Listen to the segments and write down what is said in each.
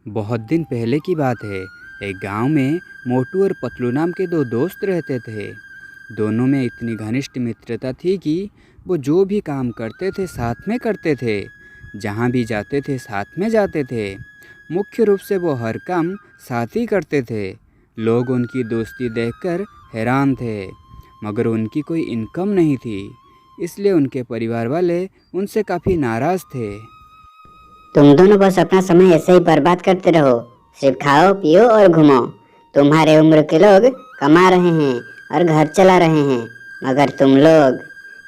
बहुत दिन पहले की बात है। एक गांव में मोटू और पतलू नाम के दो दोस्त रहते थे। दोनों में इतनी घनिष्ठ मित्रता थी कि वो जो भी काम करते थे साथ में करते थे। जहाँ भी जाते थे साथ में जाते थे। मुख्य रूप से वो हर काम साथ ही करते थे। लोग उनकी दोस्ती देखकर हैरान थे, मगर उनकी कोई इनकम नहीं थी। इसलिए उनके परिवार वाले उनसे काफ़ी नाराज़ थे। तुम दोनों बस अपना समय ऐसे ही बर्बाद करते रहो। सिर्फ खाओ पियो और घूमो। तुम्हारे उम्र के लोग कमा रहे हैं और घर चला रहे हैं, मगर तुम लोग,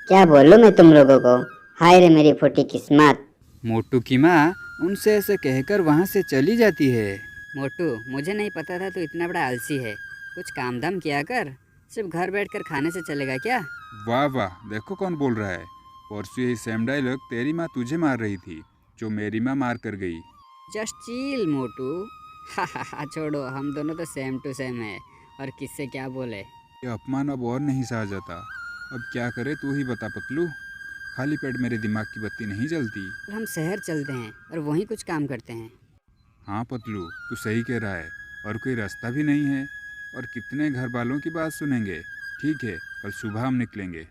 क्या बोलूं मैं तुम लोगों को। हाय रे मेरी फूटी किस्मत। मोटू की माँ उनसे ऐसे कहकर वहाँ से चली जाती है। मोटू, मुझे नहीं पता था तू इतना बड़ा आलसी है। कुछ काम धाम किया कर, सिर्फ घर बैठकर खाने से चलेगा क्या? वाह वाह, देखो कौन बोल रहा है। परसों यही सेम डायलॉग तेरी माँ तुझे मार रही थी, जो मेरी माँ मार कर गई। जस्ट चिल मोटू। हा हा हा, छोड़ो, हम दोनों तो सेम टू सेम है। और किससे क्या बोले। ये अपमान अब और नहीं सहा जाता। अब क्या करे तू ही बता पतलू। खाली पेट मेरे दिमाग की बत्ती नहीं जलती। हम शहर चलते हैं और वहीं कुछ काम करते हैं। हाँ पतलू, तू सही कह रहा है। और कोई रास्ता भी नहीं है। और कितने घर वालों की बात सुनेंगे। ठीक है, कल सुबह हम निकलेंगे।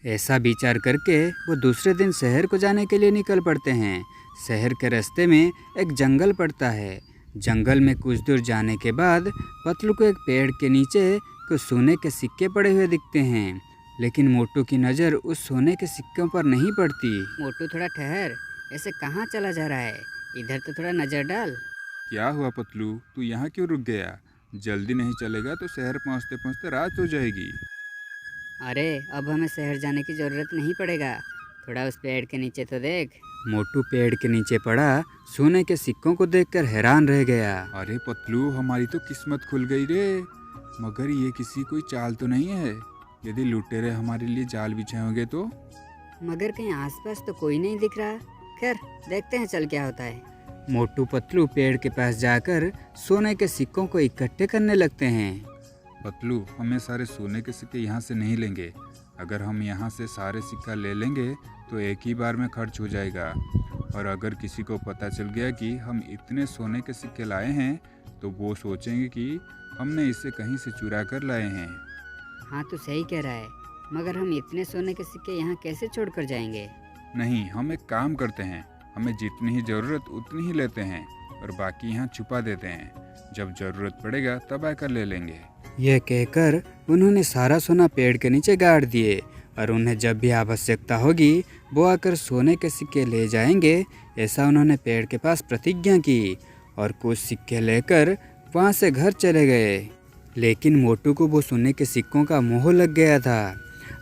ऐसा विचार करके वो दूसरे दिन शहर को जाने के लिए निकल पड़ते हैं। शहर के रास्ते में एक जंगल पड़ता है। जंगल में कुछ दूर जाने के बाद पतलू को एक पेड़ के नीचे कुछ सोने के सिक्के पड़े हुए दिखते हैं। लेकिन मोटू की नज़र उस सोने के सिक्कों पर नहीं पड़ती। मोटू, थोड़ा ठहर। ऐसे कहाँ चला जा रहा है? इधर तो थोड़ा नज़र डाल। क्या हुआ पतलू, तू यहाँ क्यों रुक गया? जल्दी नहीं चलेगा तो शहर पहुँचते पहुँचते रात हो जाएगी। अरे, अब हमें शहर जाने की ज़रूरत नहीं पड़ेगा। थोड़ा उस पेड़ के नीचे तो देख। मोटू पेड़ के नीचे पड़ा सोने के सिक्कों को देखकर हैरान रह गया। अरे पतलू, हमारी तो किस्मत खुल गई रे। मगर ये किसी कोई चाल तो नहीं है? यदि लुटेरे हमारे लिए जाल बिछाए होंगे तो? मगर कहीं आसपास तो कोई नहीं दिख रहा। खैर, देखते हैं चल क्या होता है। मोटू पतलू पेड़ के पास जाकर सोने के सिक्कों को इकट्ठे करने लगते हैं। पतलू, हमें सारे सोने के सिक्के यहाँ से नहीं लेंगे। अगर हम यहाँ से सारे सिक्का ले लेंगे तो एक ही बार में खर्च हो जाएगा। और अगर किसी को पता चल गया कि हम इतने सोने के सिक्के लाए हैं तो वो सोचेंगे कि हमने इसे कहीं से चुरा कर लाए हैं। हाँ, तू सही कह रहा है। मगर हम इतने सोने के सिक्के यहाँ कैसे छोड़ कर जाएंगे? नहीं, हम एक काम करते हैं। हमें जितनी ही ज़रूरत उतनी ही लेते हैं और बाकी यहाँ छुपा देते हैं। जब ज़रूरत पड़ेगा तब आकर ले लेंगे। यह कहकर उन्होंने सारा सोना पेड़ के नीचे गाड़ दिए और उन्हें जब भी आवश्यकता होगी वो आकर सोने के सिक्के ले जाएंगे। ऐसा उन्होंने पेड़ के पास प्रतिज्ञा की और कुछ सिक्के लेकर वहाँ से घर चले गए। लेकिन मोटू को वो सोने के सिक्कों का मोह लग गया था।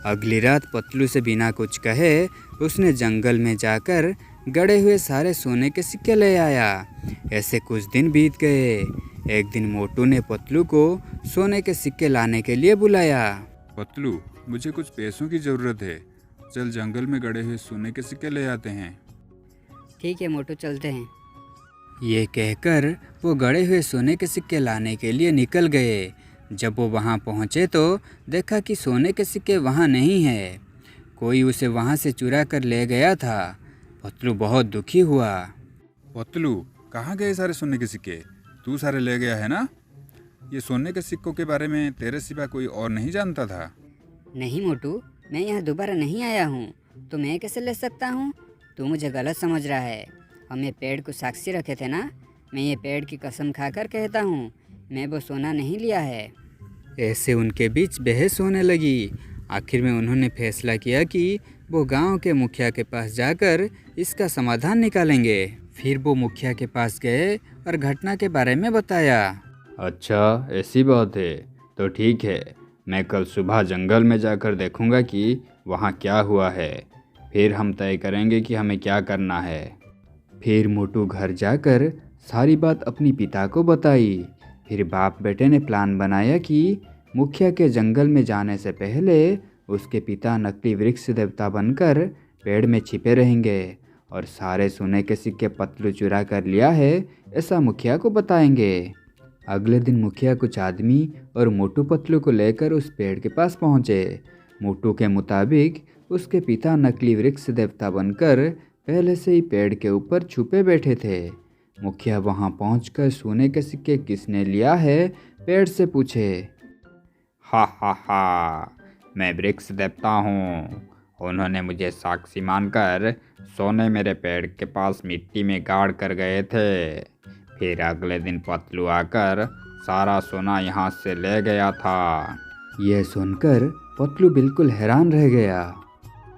अगली रात पतलू से बिना कुछ कहे उसने जंगल में जाकर गड़े हुए सारे सोने के सिक्के ले आया। ऐसे कुछ दिन बीत गए। एक दिन मोटू ने पतलू को सोने के सिक्के लाने के लिए बुलाया। पतलू, मुझे कुछ पैसों की ज़रूरत है। चल जंगल में गड़े हुए सोने के सिक्के ले आते हैं। ठीक है मोटू, चलते हैं। ये कहकर वो गड़े हुए सोने के सिक्के लाने के लिए निकल गए। जब वो वहाँ पहुँचे तो देखा कि सोने के सिक्के वहाँ नहीं है। कोई उसे वहाँ से चुरा कर ले गया था। पतलू बहुत दुखी हुआ। पतलू, कहाँ गए सारे सोने के सिक्के? तू सारे ले गया है ना? ये सोने के सिक्कों के बारे में तेरे सिवा कोई और नहीं जानता था? नहीं मोटू, मैं यहाँ दोबारा नहीं आया हूँ, तो मैं कैसे ले सकता हूँ? तू मुझे गलत समझ रहा है। हम ये पेड़ को साक्षी रखे थे ना। मैं ये पेड़ की कसम खाकर कहता हूँ, मैं वो सोना नहीं लिया है। ऐसे उनके बीच बहस होने लगी। आखिर में उन्होंने फैसला किया कि वो गांव के मुखिया के पास जाकर इसका समाधान निकालेंगे। फिर वो मुखिया के पास गए और घटना के बारे में बताया। अच्छा, ऐसी बात है तो ठीक है। मैं कल सुबह जंगल में जाकर देखूंगा कि वहाँ क्या हुआ है। फिर हम तय करेंगे कि हमें क्या करना है। फिर मोटू घर जाकर सारी बात अपनी पिता को बताई। फिर बाप बेटे ने प्लान बनाया कि मुखिया के जंगल में जाने से पहले उसके पिता नकली वृक्ष देवता बनकर पेड़ में छिपे रहेंगे और सारे सोने के सिक्के पतलू चुरा कर लिया है ऐसा मुखिया को बताएंगे। अगले दिन मुखिया कुछ आदमी और मोटू पतलू को लेकर उस पेड़ के पास पहुँचे। मोटू के मुताबिक उसके पिता नकली वृक्ष देवता बनकर पहले से ही पेड़ के ऊपर छुपे बैठे थे। मुखिया वहाँ पहुंचकर सोने के सिक्के किसने लिया है पेड़ से पूछे। हा हा हा, मैं वृक्ष देवता हूँ। उन्होंने मुझे साक्षी मानकर सोने मेरे पेड़ के पास मिट्टी में गाड़ कर गए थे। फिर अगले दिन पतलू आकर सारा सोना यहाँ से ले गया था। यह सुनकर पतलू बिल्कुल हैरान रह गया।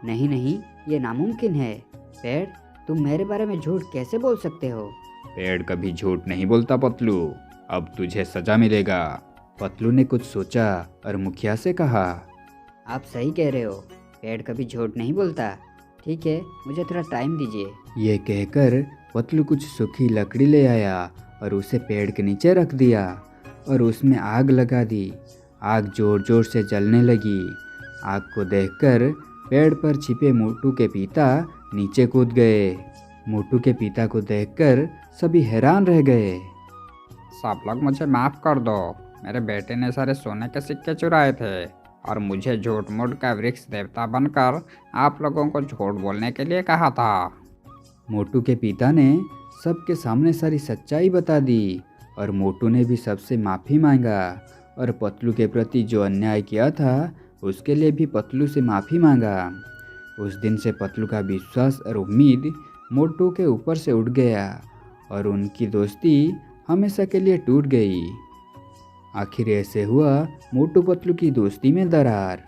नहीं नहीं, ये नामुमकिन है। पेड़, तुम मेरे बारे में झूठ कैसे बोल सकते हो? पेड़ कभी झूठ नहीं बोलता पतलू, अब तुझे सजा मिलेगा। पतलू ने कुछ सोचा और मुखिया से कहा। आप सही कह रहे हो, पेड़ कभी झूठ नहीं बोलता। ठीक है, मुझे थोड़ा टाइम दीजिए। यह कहकर पतलू कुछ सूखी लकड़ी ले आया और उसे पेड़ के नीचे रख दिया और उसमें आग लगा दी। आग जोर जोर से जलने लगी। आग को देखकर पेड़ पर छिपे मोटू के पिता नीचे कूद गए। मोटू के पिता को देखकर सभी हैरान रह गए। सब लोग मुझे माफ़ कर दो। मेरे बेटे ने सारे सोने के सिक्के चुराए थे और मुझे झूठ मूठ का वृक्ष देवता बनकर आप लोगों को झूठ बोलने के लिए कहा था। मोटू के पिता ने सबके सामने सारी सच्चाई बता दी और मोटू ने भी सबसे माफ़ी मांगा और पतलू के प्रति जो अन्याय किया था उसके लिए भी पतलू से माफ़ी मांगा। उस दिन से पतलू का विश्वास और उम्मीद मोटू के ऊपर से उठ गया और उनकी दोस्ती हमेशा के लिए टूट गई। आखिर ऐसे हुआ मोटू पतलू की दोस्ती में दरार।